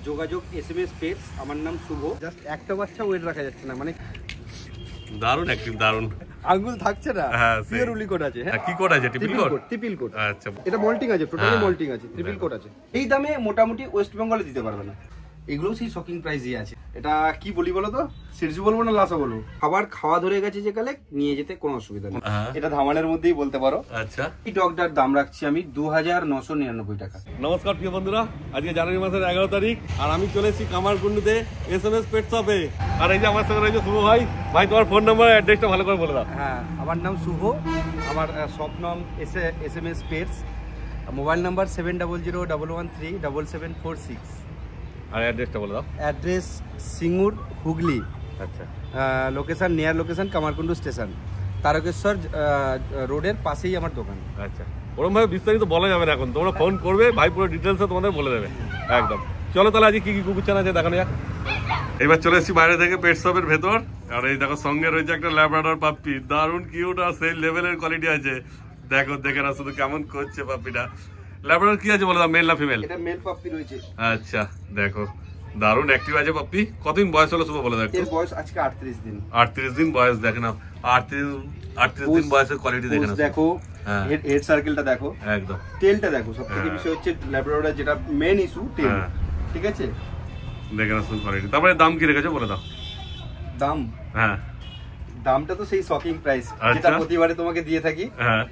যোগাযোগ SMS pets. আমার নাম শুভ। জাস্ট একটা বাচ্চা ওয়েট রাখা যাচ্ছে না, মানে দারুন অ্যাক্টিভ, দারুন আঙ্গুল থাকছে না। পিওর উলি কোড আছে। হ্যাঁ, কি কোড আছে? Triple code. Triple code. আচ্ছা, এটা মল্টিং আছে, টোটালি মল্টিং আছে, ট্রিপল কোড আছে। এই দামে মোটামুটি ওয়েস্ট বেঙ্গলে দিতে পারবে না। এগুলো সেই শকিং প্রাইসই আছে। এটা কি বলি বলো তো, সিরজু বলবো না লাসা বলবো? খাবার খাওয়া ধরে গেছে যে কালে নিয়ে যেতে কোনো অসুবিধা নেই। এটা ধামানের মধ্যেই বলতে পারো। আচ্ছা, এই ডগটার দাম রাখছি আমি 2999 টাকা। নমস্কার প্রিয় বন্ধুরা, আজকে জানুয়ারি মাসের 11 তারিখ আর আমি চলে এসেছি কামারকুন্ডুতে SMS পেট শপে। আর এই যে আমার সঙ্গে রয়েছে শুভ ভাই। ভাই, তোমার ফোন নাম্বার অ্যাড্রেসটা ভালো করে বলে দাও। হ্যাঁ, আমার নাম শুভ, আমার শপ নাম SMS পেটস, মোবাইল নাম্বার 7001137746। আর অ্যাড্রেসটা বলে দাও। অ্যাড্রেস সিঙ্গুর, হুগলি। আচ্ছা, location near location Kamarkundu station, Tarakeswar রোডের পাশেই আমার দোকান। আচ্ছা, ওরকম ভাবে বিস্তারিত বলা যাবে না এখন, তোমরা ফোন করবে, ভাই পুরো ডিটেলসে তোমাদের বলে দেবে একদম। চলো তাহলে আজকে কি কি কুকুর চান আছে দেখানো যাক। এবার চলে এসেছি বাইরে থেকে পেট শপের ভেতর। আর এই দেখো সঙ্গে রয়েছে একটা ল্যাব্রাডর পাপ্পি, দারুণ কিউট আর সেই লেভেলের কোয়ালিটি আছে। দেখো, দেখে না শুধু কেমন করছে পাপ্পিটা। ল্যাব্রাডর কি আছে বলে দাও, মেল না ফিমেল? এটা মেল পাপ্পি রয়েছে। আচ্ছা, দেখো দারুণ অ্যাক্টিভ আছে পাপ্পি। কতদিন বয়স হলো শুভ বলে দেখো? এর বয়স আজকে 38 দিন। 38 দিন বয়স, দেখে নাও। 38 দিন বয়সের কোয়ালিটি দেখে নাও। দেখো হেড সার্কেলটা দেখো, একদম টেলটা দেখো। সবথেকে বিষয় হচ্ছে ল্যাব্রাডরের যেটা মেন ইস্যু, টেল। ঠিক আছে, দেখে নাও শুধু কোয়ালিটি। তারপরে দাম কি রেখেছো বলে দাও। দাম? হ্যাঁ, দামটা তো সেই শকিং প্রাইস যেটা প্রতিবারে তোমাকে দিয়ে থাকি। হ্যাঁ,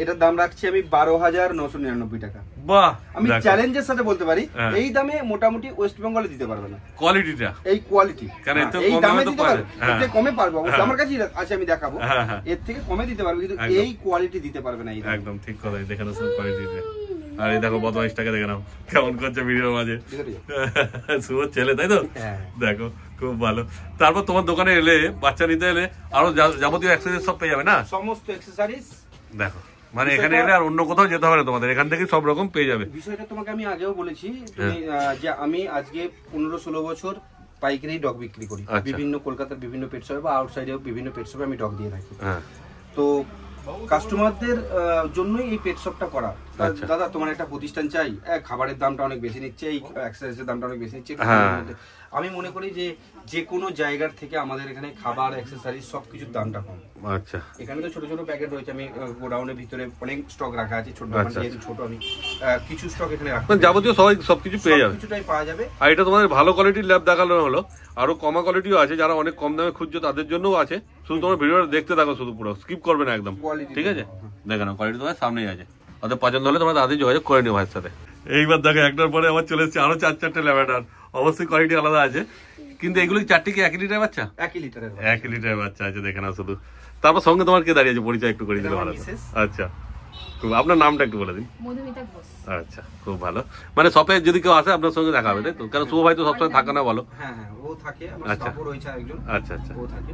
এটার দাম রাখছি আমি 12,999 টাকা। বাহ, আমি চ্যালেঞ্জের সাথে বলতে পারি এই দামে মোটামুটি ওয়েস্ট বেঙ্গলে দিতে পারবে না। কোয়ালিটিটা, এই কোয়ালিটি এই দামে দিতে পারবে, এর থেকে কমে পারবো অবশ্যই। আমার কাছে আছে, আমি দেখাবো। এর থেকে কমে দিতে পারবে, কিন্তু এই কোয়ালিটি দিতে পারবে না। একদম ঠিক কথা, দেখে নাও শুধু কোয়ালিটিটা। আর এই দেখো বদমাইশটাকে দেখে নাও কেমন করছে ভিডিওর মাঝে। শুভ ছেলে, তাই তো? দেখো খুব ভালো। তারপর তোমার দোকানে এলে, বাচ্চা নিতে এলে আরো যাবতীয় অ্যাক্সেসরিজ সব পেয়ে যাবে না? সমস্ত অ্যাক্সেসরিজ। দেখো, মানে এখানে এলে আর অন্য কোথাও যেতে হবে না, তোমাদের এখান থেকে সব রকম পেয়ে যাবে। বিষয়টা তোমাকে আমি আগেও বলেছি যে আমি আজকে 15-16 বছর পাইকারি ডগ বিক্রি করি। বিভিন্ন কলকাতার বিভিন্ন পেট শপে বা আউটসাইডেও বিভিন্ন পেট শপে আমি ডগ দিয়ে থাকি। তো কাস্টমারদের জন্যই এই পেট শপটা করা। দাদা, তোমার একটা প্রতিষ্ঠান চাই, খাবারের দামটা অনেক বেশি নিচ্ছে, এই এক্সারসাইজের দামটা অনেক বেশি নিচ্ছে। আমি মনে করি যে কোনো জায়গার থেকে আমাদের এখানে খাবার, অ্যাক্সেসরিজ সবকিছুর দামটা কম। আচ্ছা, এখানে তো ছোট ছোট প্যাকেট রয়েছে, আমি গোডাউনের ভিতরে অনেক স্টক রাখা আছে। ছোট যেহেতু ছোট, আমি কিছু স্টক এখানে রাখি, যাবতীয় সবকিছু পেয়ে যাবে, কিছুটাই পাওয়া যাবে। আর এটা তোমাদের ভালো কোয়ালিটির ল্যাব দেখানো হলো। আরো কমা কোয়ালিটিও আছে, যারা অনেক কম দামে খুঁজছো তাদের জন্যও আছে। শুধু তোমার ভিডিওটা দেখতে থাকো, শুধু পুরো স্কিপ করবে না একদম, ঠিক আছে? দেখে নাও কোয়ালিটি তোমার সামনেই আছে। ওদের পছন্দ হলে তোমরা তাদের যোগাযোগ করে নিও ভাইয়ের সাথে। এইবার দেখো, একটার পরে আবার চলে এসেছে আরো 4-4টে ল্যাভেন্ডার। অবশ্যই কোয়ালিটি আলাদা আছে, কিন্তু এগুলো 4টি কি 1 লিটারের বাচ্চা? 1 লিটারের বাচ্চা আছে, দেখে নাও শুধু। তারপর সঙ্গে তোমার কে দাঁড়িয়ে আছে, পরিচয় একটু করে দিলে ভালো। আচ্ছা, খুব, আপনার নামটা একটু বলে দিন। মধুমিতা ঘোষ। আচ্ছা, খুব ভালো। মানে শপে যদি কেউ আসে আপনার সঙ্গে দেখা হবে, তাই তো? কারণ শুভ ভাই তো সবসময় থাকে না, বলো? হ্যাঁ, ও থাকে। আমার স্টাফও রয়েছে একজন। আচ্ছা, আচ্ছা, ও থাকে।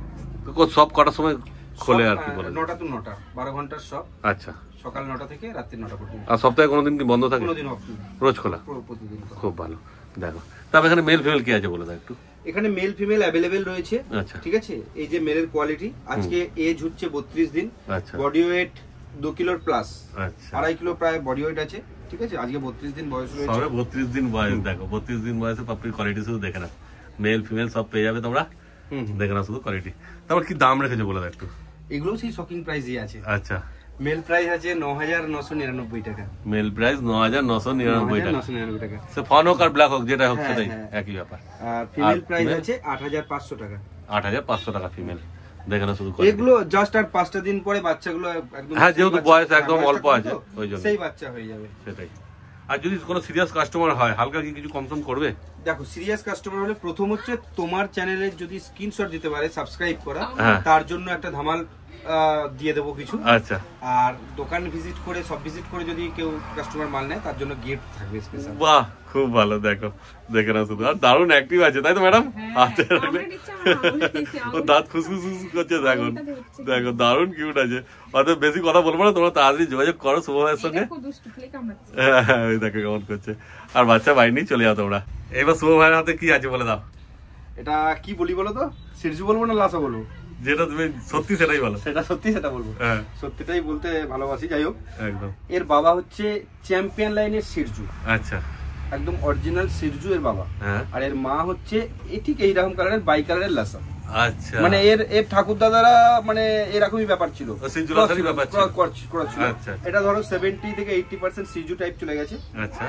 তো সব কটার সময় খোলে আর কি বলে? 9টা to 9টা, 12 ঘন্টার শপ। আচ্ছা, সকাল 9টা থেকে রাত্রি 9টা পর্যন্ত। আর সপ্তাহে কোনোদিন কি বন্ধ থাকে? কোনোদিন অফ, রোজ খোলা? প্রতিদিন। খুব ভালো। দেখো, তারপর এখানে মেল ফিমেল কি আছে বলে দাও একটু। এখানে মেল ফিমেল অ্যাভেলেবেল রয়েছে। আচ্ছা, ঠিক আছে। এই যে মেলের কোয়ালিটি, আজকে এজ হচ্ছে 32 দিন। আচ্ছা, বডি ওয়েট 2 কিলোর প্লাস। আচ্ছা, 2.5 কিলো প্রায় বডি ওয়েট আছে। ঠিক আছে, আজকে 32 দিন বয়স রয়েছে। সবে 32 দিন বয়স। দেখো 32 দিন বয়সে পাপ্পির কোয়ালিটি শুধু দেখে নাও। মেল ফিমেল সব পেয়ে যাবে তোমরা, দেখে নাও শুধু কোয়ালিটি। তারপর কি দাম রেখেছো বলে দাও একটু। এগুলো সেই শকিং প্রাইসই আছে। আচ্ছা, মেল প্রাইস আছে 9,999 টাকা। মেল প্রাইস 9,999 টাকা। সে ফন হোক আর ব্ল্যাক হোক, যেটা হোক সেটাই একই ব্যাপার। আর ফিমেল প্রাইস আছে 8,500 টাকা। 8,500 টাকা ফিমেল, দেখে না শুধু। এগুলো জাস্ট আর 5টা দিন পরে বাচ্চাগুলো একদম, হ্যাঁ, যেহেতু বয়স একদম অল্প আছে ওই জন্য সেই বাচ্চা হয়ে যাবে, সেটাই। আর যদি কোনো সিরিয়াস কাস্টমার হয়, হালকা কি কিছু কম করবে? দেখো, সিরিয়াস কাস্টমার হলে প্রথম হচ্ছে তোমার চ্যানেলের যদি স্ক্রিনশট দিতে পারে সাবস্ক্রাইব করা, তার জন্য একটা ধামাল দিয়ে দেবো কিছু। আচ্ছা, আর দোকান ভিজিট করে, সব ভিজিট করে যদি কেউ কাস্টমার মাল নেয়, তার জন্য গিফট থাকবে স্পেশাল। বাহ, খুব ভালো। দেখো, দেখে না শুধু। আর দারুণ অ্যাক্টিভ আছে, তাই তো ম্যাডাম? আচ্ছা, ও দাঁত খুসখুস করছে। দেখো, দেখো দারুণ কিউট আছে। অর্থাৎ বেশি কথা বলবো না, তোমরা তাড়াতাড়ি যোগাযোগ করো শুভ ভাইয়ের সঙ্গে। হ্যাঁ, ওই দেখো কেমন করছে। আর বাচ্চা বাইরে নিয়ে চলে যাও তোমরা। এবার শুভ ভাইয়ের হাতে কি আছে বলে দাও। এটা কি বলি বলো তো, সিরজু বলবো না লাসা বলবো? যেটা তুমি সত্যি সেটাই বলো। সেটা সত্যি, সেটা বলবো। সত্যিটাই বলতে ভালোবাসি। যাই হোক, একদম। এর বাবা হচ্ছে চ্যাম্পিয়ন লাইনের সিরজু। আচ্ছা, একদম অরিজিনাল সিরজু এর বাবা, আর এর মা হচ্ছে ঠিক এইরকম কালারের বাই কালারের লাসা। আচ্ছা, মানে এর ঠাকুর দাদারা মানে এরকমই ব্যাপার ছিল, এটা ধরো 70 থেকে 80% সিরজু টাইপ চলে গেছে। আচ্ছা,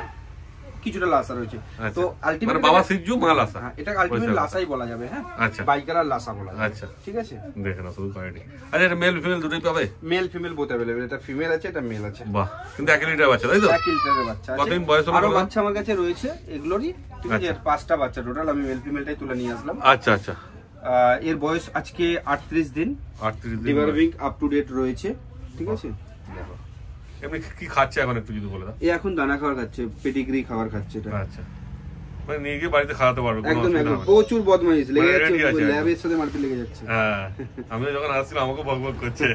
কিছুটা লাসা রয়েছে। তো আলটিমেট বাবা সিরজু মা লাসা, এটা আলটিমেট লাসাই বলা যাবে। হ্যাঁ, আচ্ছা, বাই কালার লাসা বলা যাবে। আচ্ছা, ঠিক আছে, দেখেন শুধু কোয়ালিটি। আচ্ছা, এটা মেল ফিমেল দুটোই পাবে? Male female both available. এটা ফিমেল আছে, এটা মেল আছে। বাহ, কিন্তু 1 লিটার বাচ্চা, তাই তো? 1 লিটারের বাচ্চা আছে। কতদিন বয়স হলো? আরো বাচ্চা আমার কাছে রয়েছে এগুলোরই, ঠিক আছে। 5টা বাচ্চা টোটাল, আমি মেল ফিমেলটাই তুলে নিয়ে আসলাম। আচ্ছা আচ্ছা, এর বয়স আজকে 38 দিন। 38 দিন ডেভেলপিং আপ টু ডেট রয়েছে, ঠিক আছে। এমনি কি খাচ্ছে এখন একটু যদি বলে দাও? এখন দানা খাবার খাচ্ছে, পেডিগ্রি খাবার খাচ্ছে এটা। আচ্ছা, মানে নিয়ে গিয়ে বাড়িতে খাওয়াতে পারবে? একদম একদম, প্রচুর বদমাইশ লেগে যাচ্ছে, ল্যাবের সাথে মারতে লেগে যাচ্ছে। হ্যাঁ, আমি যখন আসছিলাম আমাকে বকবক করছে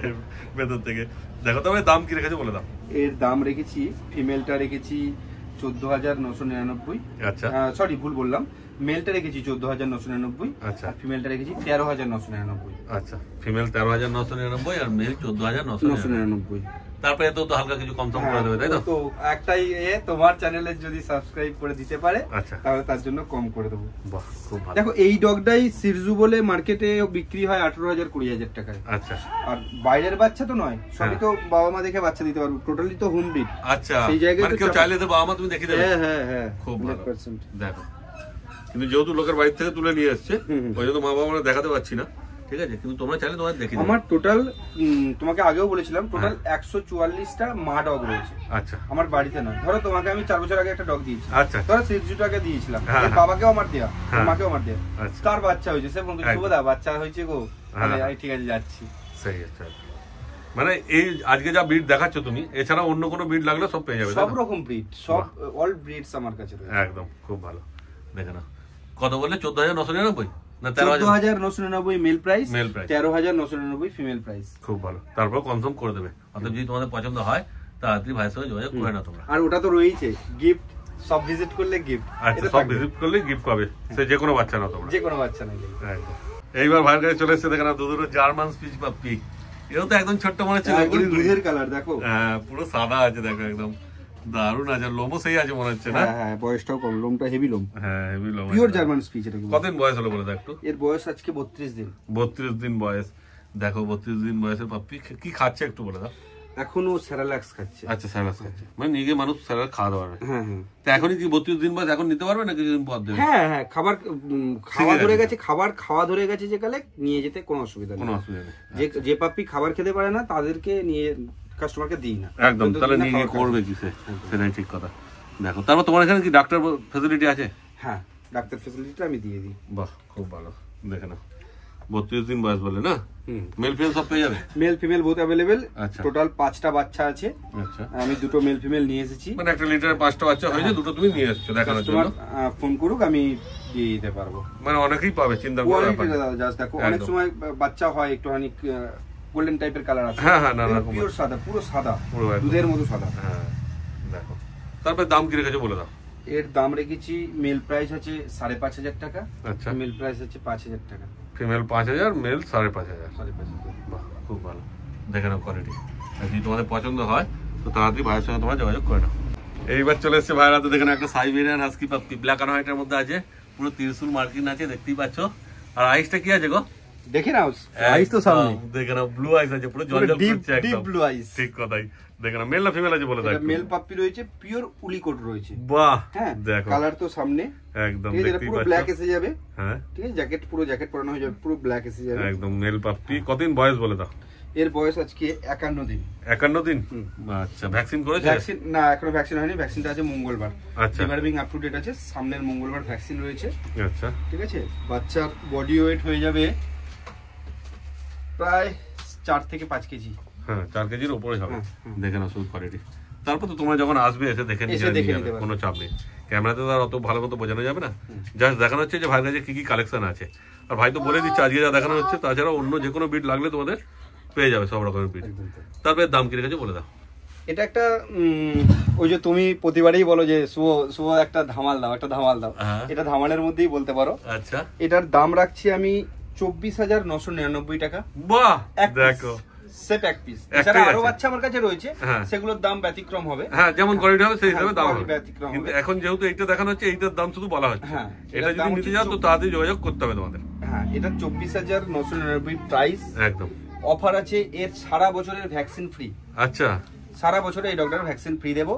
ভেতর থেকে। দেখো তবে দাম কি রেখেছে বলে দাও? এর দাম রেখেছি, ফিমেলটা রেখেছি 14,999। আচ্ছা, সরি ভুল বললাম, মেলটা রেখেছি 14,999। আচ্ছা, আর ফিমেলটা রেখেছি 13,999। আচ্ছা, ফিমেল 13,999 আর মেল 14,999। তারপরে তো হালকা কিছু কম সম করে দেবে, তাই তো? তো একটাই তোমার চ্যানেলে যদি সাবস্ক্রাইব করে দিতে পারে, তাহলে তার জন্য কম করে দেবো। বাহ, খুব ভালো। দেখো এই ডগটাই সিরজু বলে মার্কেটে বিক্রি হয় 18,000-20,000 টাকায়। আচ্ছা, আর বাইরের বাচ্চা তো নয়, সবই তো বাবা মা দেখে বাচ্চা দিতে পারবে, টোটালি তো হোম ব্রিড। আচ্ছা, সেই জায়গায় মানে কেউ চাইলে তো বাবা মা তুমি দেখিয়ে দেবে। হ্যাঁ হ্যাঁ হ্যাঁ, খুব 100%। দেখো, কিন্তু যেহেতু লোকের বাড়ি থেকে তুলে নিয়ে আসছে, ওই জন্য মা বাবা আমরা দেখাতে পাচ্ছি না, ঠিক আছে। কিন্তু তোমরা চাইলে তোমাদের দেখিয়ে দেবে। আমার টোটাল তোমাকে আগেও বলেছিলাম, টোটাল 144টা মা ডগ রয়েছে। আচ্ছা, আমার বাড়িতে নয়। ধরো তোমাকে আমি 4 বছর আগে একটা ডগ দিয়েছি। আচ্ছা, ধরো সিরজুটাকে দিয়েছিলাম, বাবাকেও আমার দেয়া, মাকেও আমার দেয়া। তার বাচ্চা হয়েছে, সে বন্ধু শুভদা বাচ্চা হয়েছে গো, ঠিক আছে যাচ্ছি। সেই আচ্ছা, মানে এই আজকে যা ব্রিড দেখাচ্ছ তুমি, এছাড়া অন্য কোনো ব্রিড লাগলে সব পেয়ে যাবে? সব রকম ব্রিড, সব অল ব্রিডস আমার কাছে রয়েছে। একদম, খুব ভালো। দেখে নাও, কত বললে? 14,999 না 14,999 মেল প্রাইস, 13,999 ফিমেল প্রাইস। খুব ভালো। তারপর কনফার্ম করে দেবে। অর্থাৎ যদি তোমাদের পছন্দ হয় তাড়াতাড়ি ভাইয়ের সঙ্গে যোগাযোগ করে নাও তোমরা। আর ওটা তো রয়েছে গিফট, সব ভিজিট করলে গিফট। আচ্ছা, সব ভিজিট করলে গিফট পাবে, সে যে কোনো বাচ্চা নাও তোমরা, যে কোনো বাচ্চা নাও। একদম। এইবার ভাইয়ের কাছে চলে এসেছে, দেখে নাও দুটো জার্মান স্পিচ পাপ্পি। এও তো একদম ছোট্ট মনে হচ্ছে, দুধের কালার দেখো। হ্যাঁ, পুরো সাদা আছে, দেখো একদম দারুণ আছে। লোমও সেই আছে মনে হচ্ছে না? হ্যাঁ, বয়সটাও কম, লোমটা হেভি লোম। হ্যাঁ, হেভি লোম, পিওর জার্মান স্পিচ। এটা কতদিন বয়স হলো বলে দাও একটু? এর বয়স আজকে 32 দিন। 32 দিন বয়স। দেখো 32 দিন বয়সের পাপ্পি কি খাচ্ছে একটু বলে দাও? এখনো স্যারালাক্স খাচ্ছে। আচ্ছা, স্যারালাক্স খাচ্ছে, মানে নিজে মানুষ স্যারালাক্স খাওয়া দাওয়া। হ্যাঁ হ্যাঁ। তো এখনই কি 32 দিন বয়স, এখন নিতে পারবে না কিছুদিন পর দেবে? হ্যাঁ হ্যাঁ, খাওয়া ধরে গেছে, খাওয়া ধরে গেছে যে কালে নিয়ে যেতে কোনো অসুবিধা নেই। কোনো অসুবিধা নেই। যে পাপ্পি খাবার খেতে পারে না তাদেরকে নিয়ে কাস্টমারকে দিই না একদম। তাহলে নিয়ে করবে কি সেটাই ঠিক কথা। দেখো, তারপর তোমার এখানে কি ডাক্তার ফ্যাসিলিটি আছে? হ্যাঁ, ডাক্তার ফ্যাসিলিটিটা আমি দিয়ে দিই। বাহ, খুব ভালো। দেখে নাও, 32 দিন বয়স বলে না? মেল ফিমেল সব পেয়ে যাবে? Male female both available. আচ্ছা, টোটাল 5টা বাচ্চা আছে। আচ্ছা, আমি দুটো মেল ফিমেল নিয়ে এসেছি। মানে 1 লিটারে 5টা বাচ্চা হয়েছে, দুটো তুমি নিয়ে এসেছো দেখানোর জন্য। ফোন করুক, আমি দিয়ে দিতে পারবো। মানে অনেকেই পাবে, চিন্তা করো না। জাস্ট দেখো, অনেক সময় বাচ্চা হয় একটুখানি গোল্ডেন টাইপের কালার আছে। হ্যাঁ হ্যাঁ, না না, পিওর সাদা, পুরো সাদা, দুধের মতো সাদা। হ্যাঁ, দেখো। তারপর দাম কি রেখেছো বলে দাও? এর দাম রেখেছি, মেল প্রাইস আছে 5,500 টাকা। আচ্ছা, ফিমেল প্রাইস আছে 5,000 টাকা। Female 5,000, male 5,500। বাহ, খুব ভালো। দেখে নাও কোয়ালিটি। যদি তোমাদের পছন্দ হয় তো তাড়াতাড়ি ভাইয়ের সঙ্গে তোমরা যোগাযোগ করে নাও। এইবার চলে এসছে ভাইয়ের হাতে, দেখে নাও একটা Siberian husky puppy, black and হোয়াইটের মধ্যে আছে, পুরো ত্রিশূল মার্কিন আছে, দেখতেই পাচ্ছ। আর আইসটা কি আছে গো? দেখে নাও, আইস তো সামনে। দেখে নাও, ব্লু আইস আছে, পুরো জল জল করছে একদম, ডিপ ব্লু আইস। ঠিক কথাই। দেখে নাও, মেল না ফিমেল আছে বলে দাও? এটা মেল পাপ্পি রয়েছে, পিওর উলি কোট রয়েছে। বাহ, হ্যাঁ, দেখো কালার তো সামনে একদম, দেখতেই পাচ্ছ, পুরো ব্ল্যাক এসে যাবে। হ্যাঁ, ঠিক আছে, পুরো জ্যাকেট পরানো হয়ে যাবে, পুরো ব্ল্যাক এসে যাবে একদম। মেল পাপ্পি কতদিন বয়স বলে দাও? এর বয়স আজকে 51 দিন। 51 দিন? আচ্ছা, ভ্যাকসিন করেছে? ভ্যাকসিন না, এখনো ভ্যাকসিন হয়নি, ভ্যাকসিনটা আছে মঙ্গলবার। আচ্ছা, ডিমার্বিং আপ টু ডেট আছে, সামনের মঙ্গলবার ভ্যাকসিন রয়েছে। আচ্ছা, ঠিক আছে। বাচ্চার বডি ওয়েট হয়ে যাবে প্রায় 4 থেকে 5 কেজি। হ্যাঁ, 4 কেজির উপরে হবে। দেখে নাও শুধু কোয়ালিটি। তারপর তো তোমরা যখন আসবে এসে দেখে নিতে, কোনো চাপ নেই। ক্যামেরাতে তো আর অত ভালো মতো বোঝানো যাবে না, জাস্ট দেখানো হচ্ছে যে ভাইয়ের কাছে কি কি কালেকশন আছে। আর ভাই তো বলে দিচ্ছে আজকে যা দেখানো হচ্ছে, তাছাড়া অন্য যে কোনো বিট লাগলে তোমাদের পেয়ে যাবে, সব রকমের বিট। তারপরে দাম কি রেখেছে বলে দাও? এটা একটা ওই যে তুমি প্রতিবারই বলো যে শুভ একটা ধামাল দাও, একটা ধামাল দাও, এটা ধামালের মধ্যেই বলতে পারো। আচ্ছা, এটার দাম রাখছি আমি 24,999 টাকা। বাহ, দেখো সেট এক পিস। এছাড়া আরো বাচ্চা আমার কাছে রয়েছে, সেগুলোর দাম ব্যতিক্রম হবে। হ্যাঁ, যেমন কোয়ালিটি হবে সেই হিসাবে দাম হবে ব্যতিক্রম। কিন্তু এখন যেহেতু এইটা দেখানো হচ্ছে, এইটার দাম শুধু বলা হচ্ছে। হ্যাঁ, এটা যদি নিতে যাও তো তাড়াতাড়ি যোগাযোগ করতে হবে তোমাদের। হ্যাঁ, এটা 24,999 প্রাইস একদম। অফার আছে এর সারা বছরের ভ্যাকসিন ফ্রি। আচ্ছা, সারা বছরে এই ডগটার ভ্যাকসিন ফ্রি দেবো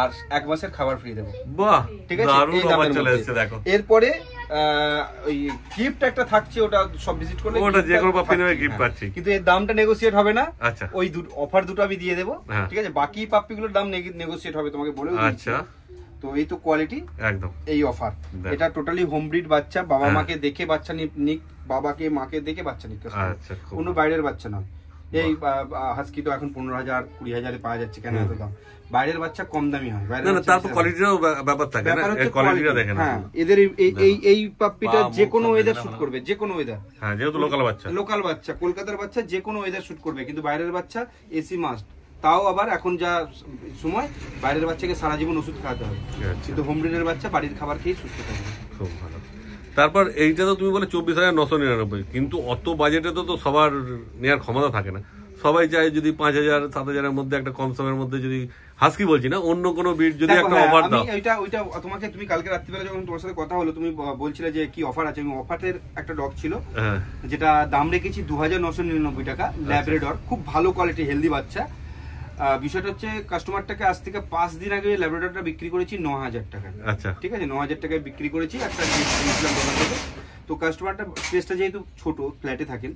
আর 1 মাসের খাবার ফ্রি দেবো। বাহ, ঠিক আছে, দারুণ অফার চলে এসেছে দেখো। এরপরে ওই গিফট একটা থাকছে, ওটা সব ভিজিট করলে ওটা যে কোনো পাপ্পি নেবে গিফট পাচ্ছি, কিন্তু এর দামটা নেগোশিয়েট হবে না। আচ্ছা, ওই অফার দুটো আমি দিয়ে দেবো, ঠিক আছে। বাকি পাপ্পিগুলোর দাম নেগোশিয়েট হবে, তোমাকে বলেও দিচ্ছি। আচ্ছা, তো এই তো কোয়ালিটি একদম, এই অফার। এটা টোটালি হোম ব্রিড বাচ্চা, বাবা মাকে দেখে বাচ্চা নিক, বাবাকে মাকে দেখে বাচ্চা নিক, কোনো বাইরের বাচ্চা নয়। এই হাস্কি তো এখন 15,000 20,000 পাওয়া যাচ্ছে, কেন এত দাম? বাইরের বাচ্চা কম দামি হয়, ব্যাপার থাকে না, কোয়ালিটিটা দেখেন। হ্যাঁ, এদের এই পাপ্পিটা যে কোনো ওয়েদার শুট করবে, যে কোনো ওয়েদার। হ্যাঁ, যেহেতু লোকাল বাচ্চা, কলকাতার বাচ্চা যে কোনো ওয়েদার শুট করবে, কিন্তু বাইরের বাচ্চা এসি মাস্ট। তাও আবার এখন যা সময়, বাইরের বাচ্চাকে সারা জীবন ওষুধ খাওয়াতে হবে, কিন্তু হোম ব্রিডের বাচ্চা বাড়ির খাবার খেয়ে সুস্থ থাকবে। খুব ভালো। তারপর এইটা তো তুমি বলে 24,999, কিন্তু অত বাজেটে তো সবার নেওয়ার ক্ষমতা থাকে না। সবাই চায় যদি 5,000 7,000-এর মধ্যে একটা কম সময়ের মধ্যে যদি হাস্কি বলছি না, অন্য কোনো ব্রিড যদি একটা অফার দাও। ওইটা তোমাকে, তুমি কালকে রাত্রিবেলা যখন তোমার সাথে কথা হলো, তুমি বলছিলে যে কি অফার আছে। অফারের একটা ডগ ছিল, যেটা দাম রেখেছি 2,999 টাকা, ল্যাব্রাডর, খুব ভালো কোয়ালিটি, হেলদি বাচ্চা। বিষয়টা হচ্ছে, কাস্টমারটাকে আজ থেকে 5 দিন আগে ল্যাব্রাডরটা বিক্রি করেছি 9,000 টাকায়। আচ্ছা, ঠিক আছে, 9,000 টাকায় বিক্রি করেছি একটা। তো কাস্টমারটা প্লেসটা যেহেতু ছোট, ফ্ল্যাটে থাকেন,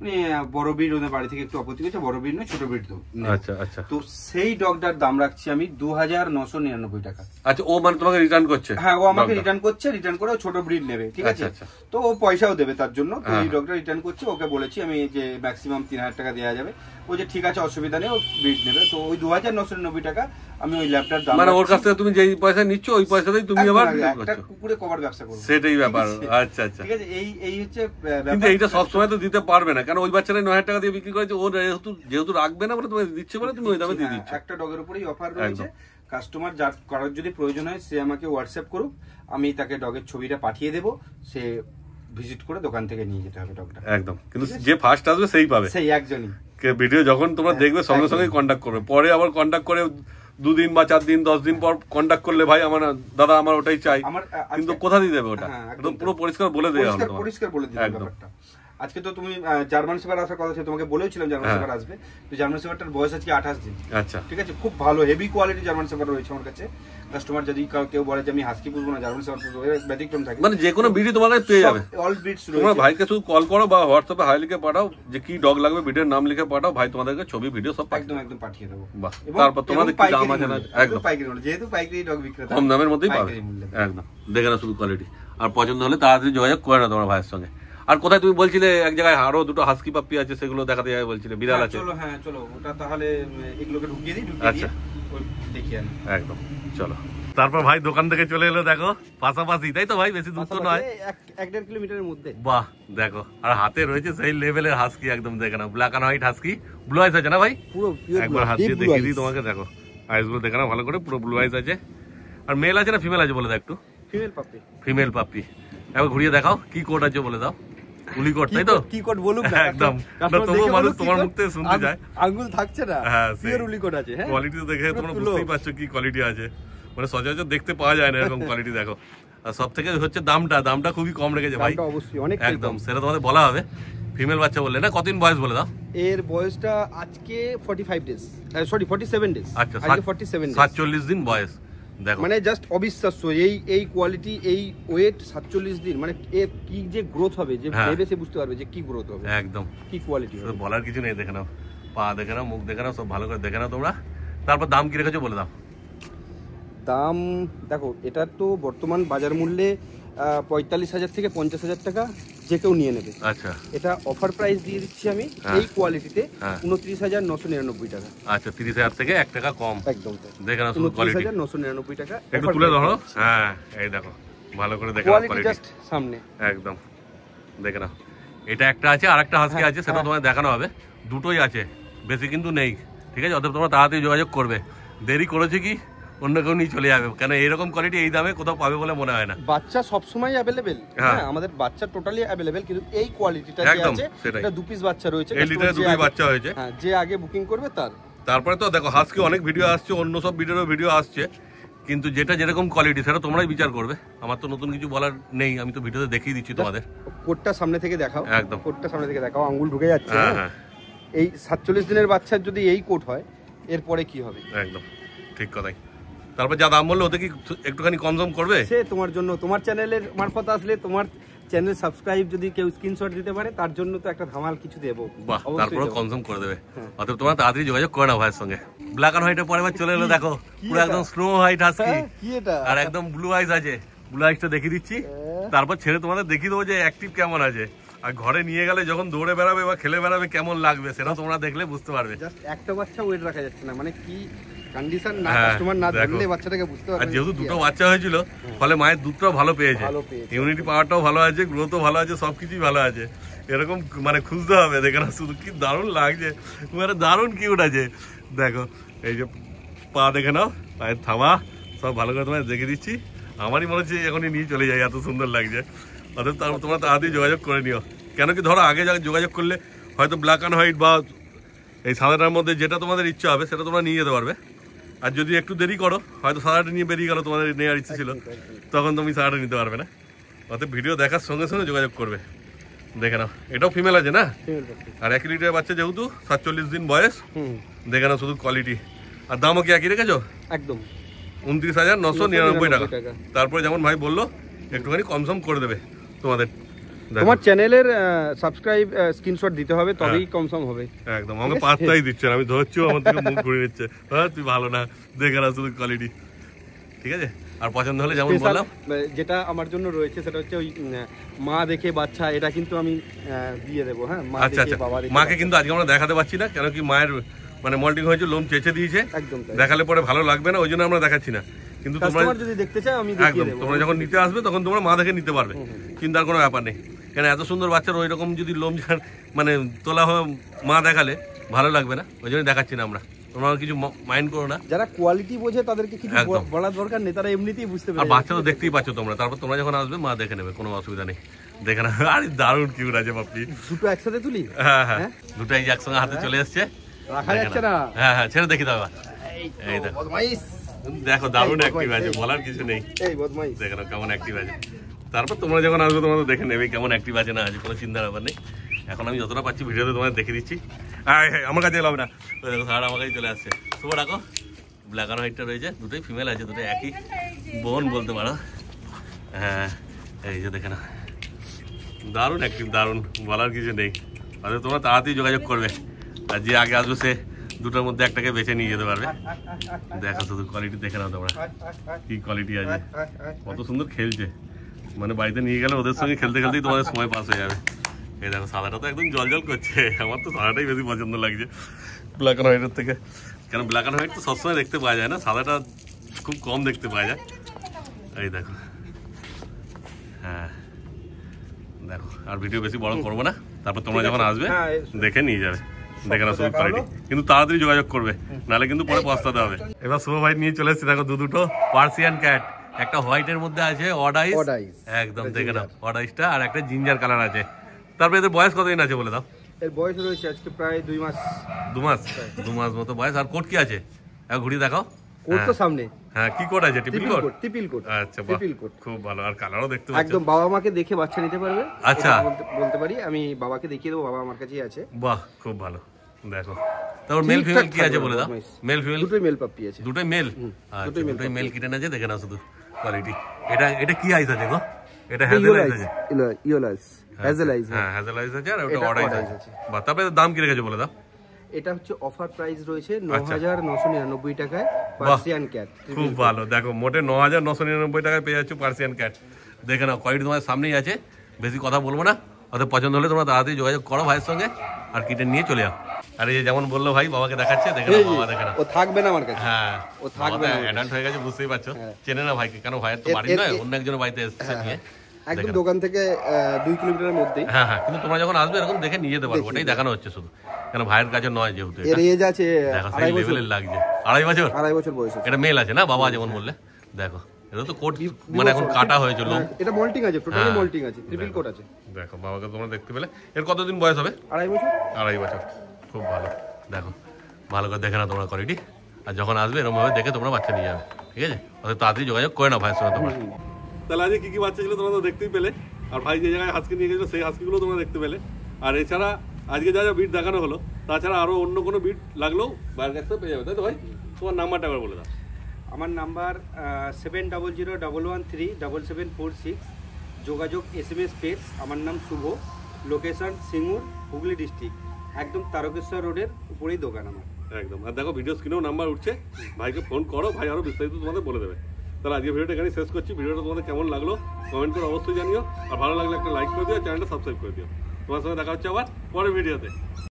মানে বড় ব্রিড ওদের বাড়ি থেকে একটু আপত্তি করছে, বড় ব্রিড নয়, ছোট ব্রিড। তো আচ্ছা আচ্ছা, তো সেই ডগটার দাম রাখছি আমি 2,999 টাকা। আচ্ছা, ও মানে তোমাকে রিটার্ন করছে? হ্যাঁ, ও আমাকে রিটার্ন করছে, রিটার্ন করে ছোট ব্রিড নেবে, ঠিক আছে। তো ও পয়সাও দেবে তার জন্য। তো এই ডগটা রিটার্ন করছে, ওকে বলেছি আমি যে ম্যাক্সিমাম 3,000 টাকা দেওয়া যাবে। ও যে ঠিক আছে, অসুবিধা নেই, ও ব্রিড নেবে। তো ওই 2,999 টাকা আমি ওই ল্যাপটার দাম, মানে ওর কাছ থেকে তুমি যেই পয়সা নিচ্ছ ওই পয়সাতেই তুমি আবার একটা কুকুরে কভার ব্যবসা করবে, সেটাই ব্যাপার। আচ্ছা আচ্ছা, ঠিক আছে। এই হচ্ছে, কিন্তু এইটা সব সময় তো দিতে পারবে না, কারণ ওই বাচ্চাটা 9,000 টাকা দিয়ে বিক্রি করেছে, ও যেহেতু রাখবে না বলে তুমি দিচ্ছে, বলে তুমি ওই দামে দিয়ে দিচ্ছ। একটা ডগের উপরেই অফার রয়েছে। কাস্টমার যার কারোর যদি প্রয়োজন হয়, সে আমাকে হোয়াটসঅ্যাপ করুক, আমি তাকে ডগের ছবিটা পাঠিয়ে দেবো, সে ভিজিট করে দোকান থেকে নিয়ে যেতে হবে ডগটা। একদম, কিন্তু যে ফার্স্ট আসবে সেই পাবে, সেই একজনই। ভিডিও যখন তোমরা দেখবে সঙ্গে সঙ্গে কন্ট্যাক্ট করবে, পরে আবার কন্ট্যাক্ট করে 2 দিন বা 4 দিন 10 দিন পর কন্ট্যাক্ট করলে, ভাই আমার দাদা আমার ওটাই চাই, কিন্তু কোথা দিয়ে দেবে ওটা? একদম পুরো পরিষ্কার বলে দেওয়া হবে, পরিষ্কার বলে দিবে ব্যাপারটা। আজকে তো তুমি জার্মান শেফার্ড আসার কথা ছিল, তোমাকে বলেছিলাম জার্মান শেফার্ড আসবে। তো জার্মান শেফার্ডটার বয়স আজকে 28 দিন। আচ্ছা, ঠিক আছে, খুব ভালো হেভি কোয়ালিটি জার্মান শেফার্ড রয়েছে আমার কাছে। কাস্টমার যদি কেউ বলে যে আমি হাস্কি পুষবো না, জার্মান শেফার্ড পুষবো, ব্যতিক্রম থাকে, মানে যে কোনো ভিডিও তোমার কাছে পেয়ে যাবে। অল ব্রিডস রয়েছে। তোমরা ভাইকে শুধু কল করো বা হোয়াটসঅ্যাপে হাই লিখে পাঠাও যে কি ডগ লাগবে, ভিডিওর নাম লিখে পাঠাও, ভাই তোমাদেরকে ছবি ভিডিও সব একদম পাঠিয়ে দেবো। বাহ, তারপর তোমাদের কি দাম আছে না? একদম পাইকারি, যেহেতু পাইকারি ডগ বিক্রেতা, কম দামের মধ্যেই পাবে। একদম, দেখে না শুধু কোয়ালিটি, আর পছন্দ হলে তাড়াতাড়ি যোগাযোগ করে না তোমার ভাইয়ের সঙ্গে। আর কোথায় তুমি বলছিলে এক জায়গায় আরো 2টো হাস্কি পাপ্পি আছে, সেগুলো দেখাতে যাবে বলছিলে, বিড়াল আছে? চলো, হ্যাঁ চলো, ওটা তাহলে এগুলোকে ঢুকিয়ে দিই, আচ্ছা দেখি আনি। একদম, চলো। তারপর ভাই দোকান থেকে চলে এলো, দেখো পাশাপাশি, তাই তো ভাই? বেশি দূর তো নয়, 1.5 কিলোমিটারের মধ্যে। বাহ, দেখো, আর হাতে রয়েছে সেই লেভেলের হাস্কি, একদম দেখে না, black and white husky, blue eyes আছে না ভাই? পুরো একবার হাত দিয়ে দেখিয়ে দিই তোমাকে, দেখো আইসগুলো দেখে না ভালো করে, পুরো ব্লু আইস আছে। আর মেল আছে না ফিমেল আছে বলে দাও একটু? Female puppy. ফিমেল পাপ্পি, একবার ঘুরিয়ে দেখাও, কি কোড আছে বলে দাও? উলি কোড, তাই তো? কি কোড বলুক না, একদম, তবু মানুষ তোমার মুখ থেকে শুনতে যায়, আঙ্গুল থাকছে না। হ্যাঁ, পিওর উলি কোড আছে। হ্যাঁ, কোয়ালিটি দেখে তোমরা বুঝতেই পারছো কি কোয়ালিটি আছে, মানে সচরাচর দেখতে পাওয়া যায় না এরকম কোয়ালিটি। দেখো, আর সব থেকে হচ্ছে দামটা খুবই কম রেখেছে ভাই, অবশ্যই অনেক একদম, সেটা তোমাদের বলা হবে। ফিমেল বাচ্চা বললে না, কতদিন বয়স বলে দাও? এর বয়সটা আজকে 45 ডেজ, সরি 47 ডেজ। আচ্ছা, 47 দিন বয়স। দেখো, মানে জাস্ট অবিশ্বাস্য, এই কোয়ালিটি, এই ওয়েট, 47 দিন, মানে এর কি যে গ্রোথ হবে, যে ভেবে সে বুঝতে পারবে যে কি গ্রোথ হবে, একদম কি কোয়ালিটি হবে, বলার কিছু নেই। দেখে নাও, পা দেখে নাও, মুখ দেখে নাও, সব ভালো করে দেখে নাও তোমরা। তারপর দাম কি রেখেছো বলে দাও? দাম দেখো, এটার তো বর্তমান বাজার মূল্যে 45,000 থেকে 50,000 টাকা যে কেউ নিয়ে নেবে। আচ্ছা, এটা অফার প্রাইস দিয়ে দিচ্ছি আমি এই কোয়ালিটিতে 29,999 টাকা। আচ্ছা, 30,000 থেকে 1 টাকা কম, একদম। দেখে নাও, 29,999 টাকা। একটু তুলে ধরো, হ্যাঁ এই দেখো, ভালো করে দেখো কোয়ালিটি, জাস্ট সামনে একদম দেখে নাও। এটা একটা আছে, আর একটা হাস্কি আছে, সেটা তোমায় দেখানো হবে। দুটোই আছে, বেশি কিন্তু নেই, ঠিক আছে? অতএব তোমরা তাড়াতাড়ি যোগাযোগ করবে। দেরি করেছে কি, অন্য কেউ নিয়ে চলে যাবে, কেন এরকম কোয়ালিটি এই দামে কোথাও পাবে বলে মনে হয় না। বাচ্চা সবসময় অ্যাভেলেবেল, হ্যাঁ আমাদের বাচ্চা টোটালি অ্যাভেলেবেল, কিন্তু এই কোয়ালিটিটা যে আছে এটা 2 পিস বাচ্চা রয়েছে, এই লিটারে 2 পিস বাচ্চা হয়েছে। হ্যাঁ, যে আগে বুকিং করবে তারপরে তো দেখো হাস্কি অনেক ভিডিও আসছে, অন্য সব ভিডিও আসছে, কিন্তু যেটা যেরকম কোয়ালিটি সেটা তোমরাই বিচার করবে। আমার তো নতুন কিছু বলার নেই, আমি তো ভিডিওতে দেখিয়ে দিচ্ছি তোমাদের। কোটটা সামনে থেকে দেখাও, একদম কোটটা সামনে থেকে দেখাও, আঙ্গুল ঢুকে যাচ্ছে। হ্যাঁ, এই 47 দিনের বাচ্চার যদি এই কোট হয় এরপরে কি হবে? একদম ঠিক কথাই। তারপর যা দাম বললো ওতে কি একটুখানি কম সম করবে? সে তোমার জন্য, তোমার চ্যানেলের মারফত আসলে, তোমার চ্যানেল সাবস্ক্রাইব যদি কেউ স্ক্রিনশট দিতে পারে তার জন্য তো একটা ধামাল কিছু দেবো। বাহ, তারপরে কম সম করে দেবে। অতএব তোমরা তাড়াতাড়ি যোগাযোগ করে নাও ভাইয়ের সঙ্গে। ব্ল্যাক এন্ড হোয়াইটের পরে চলে এলো, দেখো পুরো একদম স্নো হোয়াইট হাস্কি, কি এটা, আর একদম ব্লু আইস আছে। ব্লু আইসটা দেখিয়ে দিচ্ছি, তারপর ছেড়ে তোমাদের দেখিয়ে দেবো যে অ্যাক্টিভ কেমন আছে। আর ঘরে নিয়ে গেলে যখন দৌড়ে বেড়াবে বা খেলে বেড়াবে কেমন লাগবে সেটা তোমরা দেখলে বুঝতে পারবে। জাস্ট একটা বাচ্চা ওয়েট রাখা যাচ্ছে না, মানে কি কন্ডিশন, না কাস্টমার না ধরলে বাচ্চাটাকে বুঝতে পারবে। আর যেহেতু দুটো বাচ্চা হয়েছিল ফলে মায়ের দুধটাও ভালো পেয়েছে, ইমিউনিটি পাওয়ারটাও ভালো আছে, গ্রোথও ভালো আছে, সবকিছুই ভালো আছে। এরকম মানে খুঁজতে হবে, দেখে না শুধু কি দারুণ লাগছে, মানে দারুণ কিউট আছে। দেখো এই যে পা দেখে নাও, পায়ের থামা সব ভালো করে তোমায় দেখে দিচ্ছি। আমারই মনে হচ্ছে এখনই নিয়ে চলে যাই, এত সুন্দর লাগছে। অর্থাৎ তোমরা তাড়াতাড়ি যোগাযোগ করে নিও, কেন কি ধরো আগে যোগাযোগ করলে হয়তো ব্ল্যাক অ্যান্ড হোয়াইট বা এই সাদাটার মধ্যে যেটা তোমাদের ইচ্ছা হবে সেটা তোমরা নিয়ে যেতে পারবে। আর যদি একটু দেরি করো, হয়তো সাদাটা নিয়ে বেরিয়ে গেলো, তোমাদের নেওয়ার ইচ্ছে ছিল, তখন তুমি সাদাটা নিতে পারবে না। অর্থাৎ ভিডিও দেখার সঙ্গে সঙ্গে যোগাযোগ করবে। দেখে নাও এটাও ফিমেল আছে না, আর 1 লিটারের বাচ্চা, যেহেতু 47 দিন বয়স। দেখে নাও শুধু কোয়ালিটি, আর দামও কি একই রেখেছো? একদম 29,999 টাকা। তারপরে যেমন ভাই বললো একটুখানি কম সম করে দেবে তোমাদের। তোমার চ্যানেলের সাবস্ক্রাইব স্ক্রিনশট দিতে হবে, তবেই কমসম হবে। একদম, আমাকে পাত্তাই দিচ্ছে না, আমি ধরছিও আমার থেকে মুখ ঘুরে নিচ্ছে। হ্যাঁ তুই ভালো না, দেখে না শুধু কোয়ালিটি, ঠিক আছে। আর পছন্দ হলে যেমন বললাম, যেটা আমার জন্য রয়েছে সেটা হচ্ছে ওই মা দেখে বাচ্চা, এটা কিন্তু আমি দিয়ে দেবো। হ্যাঁ, মা দেখে বাবা দেখে। মাকে কিন্তু আজকে আমরা দেখাতে পারছি না, কেন কি মায়ের মানে মল্টিং হয়েছে, লোম চেঁচে দিয়েছে, একদম দেখালে পরে ভালো লাগবে না, ওই জন্য আমরা দেখাচ্ছি না। কিন্তু তোমরা যদি দেখতে চাও আমি দেখিয়ে দেব, তোমরা যখন নিতে আসবে তখন তোমরা মা দেখে নিতে পারবে, চিন্তার কোনো ব্যাপার নেই। কেন এত সুন্দর বাচ্চার ওই রকম যদি লোম মানে তোলা হয় মা দেখালে ভালো লাগবে না, ওই জন্য দেখাচ্ছি না আমরা। তোমরা কিছু মাইন্ড করো না, যারা কোয়ালিটি বোঝে তাদেরকে কিছু বলার দরকার নেই, তারা এমনিতেই বুঝতে পারে। আর বাচ্চা তো দেখতেই পাচ্ছ তোমরা, তারপর তোমরা যখন আসবে মা দেখে নেবে, কোনো অসুবিধা নেই। দেখে না, আরে দারুণ কিউট আছে বাপি। দুটো একসাথে তুলি? হ্যাঁ হ্যাঁ, দুটাই একসঙ্গে হাতে চলে এসছে, রাখা যাচ্ছে না। হ্যাঁ হ্যাঁ, ছেড়ে দেখি দাও। এই দেখো, দেখো দারুণ অ্যাক্টিভ আছে, বলার কিছু নেই। দেখে নাও কেমন অ্যাক্টিভ আছে। তারপর তোমরা যখন আসবে তোমরা দেখে নেবে কেমন অ্যাক্টিভ আছে না আছে, কোনো চিন্তার ব্যাপার নেই। এখন আমি যতটা পাচ্ছি ভিডিওতে তোমাদের দেখে দিচ্ছি। আমার কাছে এলাম না, ওই দেখো স্যার আমার কাছে চলে আসছে। শুভ রাখো, ব্ল্যাক অ্যান্ড হোয়াইটটা রয়েছে, দুটোই ফিমেল আছে, দুটোই একই বোন বলতে পারো। হ্যাঁ এই যে দেখে না, দারুণ অ্যাক্টিভ, দারুণ, বলার কিছু নেই। তাহলে তোমরা তাড়াতাড়ি যোগাযোগ করবে, আর যে আগে আসবে সে দুটোর মধ্যে একটাকে বেছে নিয়ে যেতে পারবে। দেখো শুধু কোয়ালিটি দেখে নাও তোমরা, কি কোয়ালিটি আছে, কত সুন্দর খেলছে। মানে বাড়িতে নিয়ে গেলে ওদের সঙ্গে খেলতে খেলতেই তোমাদের সময় পাস হয়ে যাবে। এই দেখো সাদাটা তো একদম জল জল করছে, আমার তো সাদাটাই বেশি পছন্দ লাগছে ব্ল্যাক অ্যান্ড হোয়াইটের থেকে। কেন ব্ল্যাক অ্যান্ড হোয়াইট তো সবসময় দেখতে পাওয়া যায় না, সাদাটা খুব কম দেখতে পাওয়া যায়। এই দেখো, হ্যাঁ দেখো, আর ভিডিও বেশি বড় করবো না। তারপর তোমরা যখন আসবে দেখে নিয়ে যাবে, দেখে না শুধু কোয়ালিটি, কিন্তু তাড়াতাড়ি যোগাযোগ করবে, নাহলে কিন্তু পরে পস্তাতে হবে। এবার শুভ ভাই নিয়ে চলে এসেছি, দেখো দুটো পার্সিয়ান ক্যাট, একটা হোয়াইটের মধ্যে আছে অড আইস, একদম দেখে নাও অড আইসটা, আর একটা জিঞ্জার কালার আছে। তারপরে এদের বয়স কতদিন আছে বলে দাও? এর বয়স রয়েছে আজকে প্রায় 2 মাস। 2 মাস মতো বয়স। আর কোট কি আছে ঘুরি দেখাও? কোট তো সামনে। হ্যাঁ, কি কোট আছে? টিপিল কোট। টিপিল কোট, আচ্ছা টিপিল কোট, খুব ভালো। আর কালারও দেখতে পাচ্ছ, একদম বাবা মাকে দেখে বাচ্চা নিতে পারবে। আচ্ছা, বলতে পারি আমি বাবাকে দেখিয়ে দেবো, বাবা আমার কাছেই আছে। বাহ, খুব ভালো। দেখো তারপর মেল ফিমেল কি আছে বলে দাও? মেল ফিমেল দুটোই মেল পাপ্পি আছে। দুটোই মেল? আচ্ছা, দুটোই মেল কিটেন আছে, দেখে নাও শুধু কোয়ালিটি। এটা কি আইস আছে গো? এটা হ্যাজেল আইস আছে, ইয়েলো আইস, হ্যাজেল আইস। হ্যাঁ, হ্যাজেল আইস আছে, আর ওটা অড আইস আছে। বাহ, তারপরে দাম কি রেখেছো বলে দাও? এটা হচ্ছে অফার প্রাইস রয়েছে 9,999 টাকায় পার্সিয়ান ক্যাট। খুব ভালো। দেখো মোটে 9,999 টাকায় পেয়ে যাচ্ছ পার্সিয়ান ক্যাট। দেখে নাও কোয়ালিটি তোমার সামনেই আছে, বেশি কথা বলবো না। অতএব পছন্দ হলে তোমরা তাড়াতাড়ি যোগাযোগ করো ভাইয়ের সঙ্গে, আর কিটেন নিয়ে চলে যাও। আর এই যেমন বললো ভাই বাবাকে দেখাচ্ছে, দেখে নাও বাবা, দেখে নাও ও থাকবে না আমার কাছে। হ্যাঁ, ও থাকবে না, অ্যাডাল্ট হয়ে গেছে, বুঝতেই পারছো। চেনে না ভাইকে, কেন ভাইয়ের তো বাড়ি নয়, অন্য একজনের বাড়িতে এসেছে নিয়ে, একদম দোকান থেকে 2 কিলোমিটারের মধ্যেই। হ্যাঁ হ্যাঁ, কিন্তু তোমরা যখন আসবে এরকম দেখে নিয়ে যেতে পারবো, ওটাই দেখানো হচ্ছে শুধু। কেন ভাইয়ের কাছে নয়, যেহেতু এর এজ আছে 2.5 বছর লাগছে। 2.5 বছর? 2.5 বছর বয়স। এটা মেল আছে না বাবা যেমন বললে? দেখো এটা তো কোট মানে এখন কাটা হয়েছে লোম। এটা মল্টিং আছে, টোটালি মল্টিং আছে, ট্রিপল কোট আছে। দেখো বাবাকে তোমরা দেখতে পেলে। এর কতদিন বয়স হবে? 2.5 বছর। 2.5 বছর, খুব ভালো। দেখো ভালো করে দেখে না তোমরা কোয়ালিটি, আর যখন আসবে এরকম ভাবে দেখে তোমরা বাচ্চা নিয়ে যাবে, ঠিক আছে? অত তাড়াতাড়ি যোগাযোগ করে না ভাইয়ের সঙ্গে তোমরা। তাহলে আজকে কি কি বাচ্চা ছিল তোমরা তো দেখতেই পেলে, আর ভাই যে জায়গায় হাস্কি নিয়ে গেছিল সেই হাস্কিগুলো তোমরা দেখতে পেলে। আর এছাড়া আজকে যা যা বিট দেখানো হলো, তাছাড়া আরো অন্য কোনো বিট লাগলেও ভাইয়ের কাছে পেয়ে যাবে, তাই তো ভাই? তোমার নাম্বারটা একবার বলে দাও। আমার নাম্বার 7001137746। যোগাযোগ SMS পেজ। আমার নাম শুভ, লোকেশন সিঙ্গুর, হুগলি ডিস্ট্রিক্ট, একদম তারকেশ্বর রোডের উপরেই দোকান আমার। একদম। আর দেখো ভিডিও স্ক্রিনেও নাম্বার উঠছে, ভাইকে ফোন করো, ভাই আরো বিস্তারিত তোমাদের বলে দেবে। তাহলে আজকে ভিডিওটা এখানে শেষ করছি। ভিডিওটা তোমাদের কেমন লাগলো কমেন্ট করে অবশ্যই জানিও, আর ভালো লাগলে একটা লাইক করে দিও, চ্যানেলটা সাবস্ক্রাইব করে দিও। তোমার সঙ্গে দেখা হচ্ছে আবার পরের ভিডিওতে।